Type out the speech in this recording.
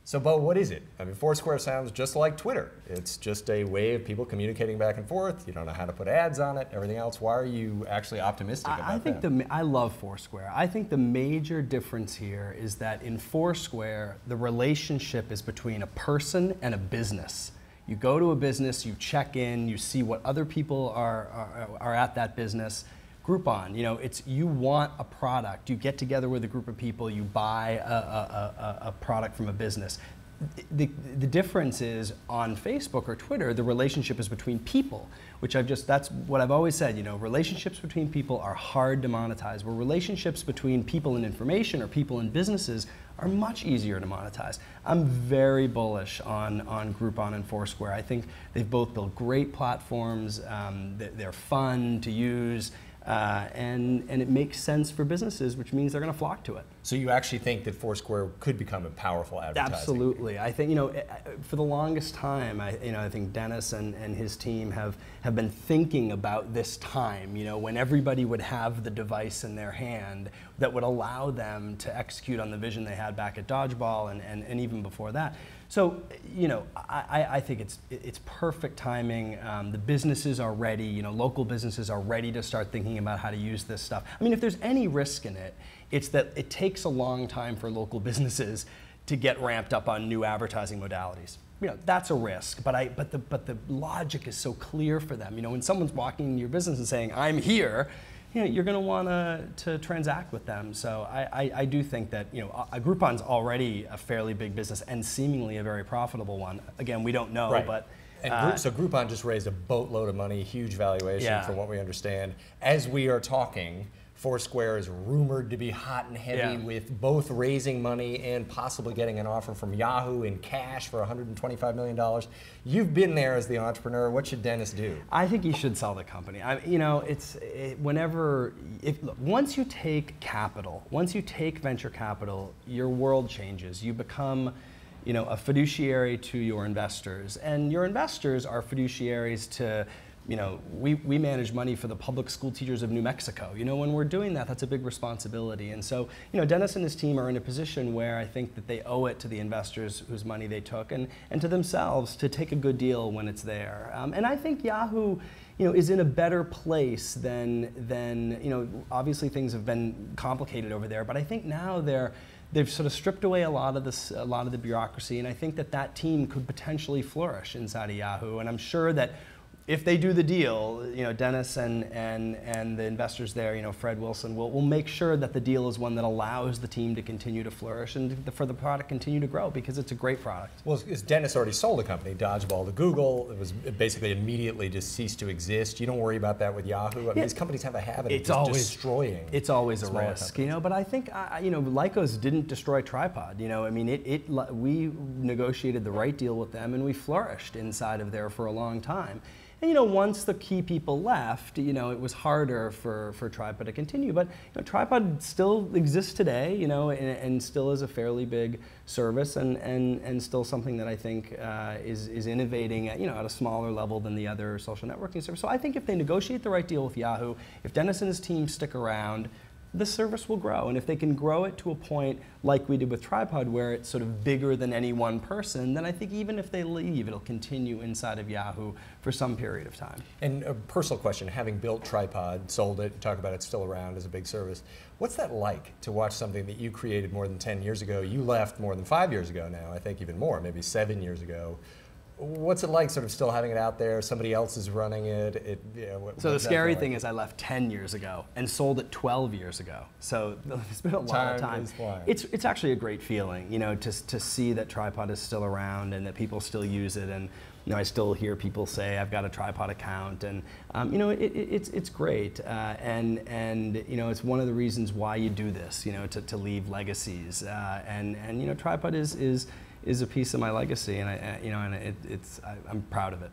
So, Bo, what is it? I mean, Foursquare sounds just like Twitter. It's just a way of people communicating back and forth. You don't know how to put ads on it, everything else. Why are you actually optimistic about that? I love Foursquare. I think the major difference here is that in Foursquare, the relationship is between a person and a business. You go to a business, you check in, you see what other people are at that business. Groupon, you want a product, you get together with a group of people, you buy a product from a business. The difference is on Facebook or Twitter, the relationship is between people, which that's what I've always said, relationships between people are hard to monetize, where relationships between people and information or people and businesses are much easier to monetize. I'm very bullish on Groupon and Foursquare. I think they've both built great platforms, they're fun to use, and it makes sense for businesses, which means they're going to flock to it. So you actually think that Foursquare could become a powerful advertising? Absolutely. I think, for the longest time, I think Dennis and his team have been thinking about this time, when everybody would have the device in their hand that would allow them to execute on the vision they had back at Dodgeball and even before that. So, I think it's perfect timing. The businesses are ready, local businesses are ready to start thinking about how to use this stuff. I mean, if there's any risk in it, it's that it takes a long time for local businesses to get ramped up on new advertising modalities. That's a risk, but the logic is so clear for them. When someone's walking into your business and saying, "I'm here," you're going to want to transact with them. So I do think that Groupon's already a fairly big business and seemingly a very profitable one. Again, we don't know, right. But so Groupon just raised a boatload of money, huge valuation from what we understand. As we are talking, Foursquare is rumored to be hot and heavy with both raising money and possibly getting an offer from Yahoo in cash for $125 million. You've been there as the entrepreneur. What should Dennis do? I think he should sell the company. Once you take capital, once you take venture capital, your world changes. You become a fiduciary to your investors, and your investors are fiduciaries to we manage money for the public school teachers of New Mexico. When we're doing that, that's a big responsibility. And so, Dennis and his team are in a position where I think that they owe it to the investors whose money they took and to themselves to take a good deal when it's there. And I think Yahoo, is in a better place than obviously things have been complicated over there, but I think now they've sort of stripped away a lot of the bureaucracy, and I think that team could potentially flourish inside of Yahoo. And I'm sure that if they do the deal, Dennis and the investors there, Fred Wilson, will make sure that the deal is one that allows the team to continue to flourish and for the product continue to grow, because it's a great product. Well, Dennis already sold the company, Dodgeball, to Google. It was basically immediately just ceased to exist. You don't worry about that with Yahoo. I mean, these companies have a habit of just destroying. It's always a risk, but I think Lycos didn't destroy Tripod. We negotiated the right deal with them and we flourished inside of there for a long time. And once the key people left, it was harder for Tripod to continue. But Tripod still exists today, and still is a fairly big service, and still something that I think is innovating at a smaller level than the other social networking service. So I think if they negotiate the right deal with Yahoo, if Dennis and his team stick around, the service will grow. And if they can grow it to a point like we did with Tripod, where it's sort of bigger than any one person, then I think even if they leave, it'll continue inside of Yahoo for some period of time. And a personal question, having built Tripod, sold it, talk about it's still around as a big service, what's that like to watch something that you created more than 10 years ago? You left more than 5 years ago now, I think even more, maybe 7 years ago. What's it like sort of still having it out there? Somebody else is running it. So the scary thing is I left 10 years ago and sold it 12 years ago. So it's been a lot of time. It's actually a great feeling, to see that Tripod is still around and that people still use it. And I still hear people say I've got a Tripod account, and it's great. And it's one of the reasons why you do this, to leave legacies. And Tripod is a piece of my legacy, and I'm proud of it.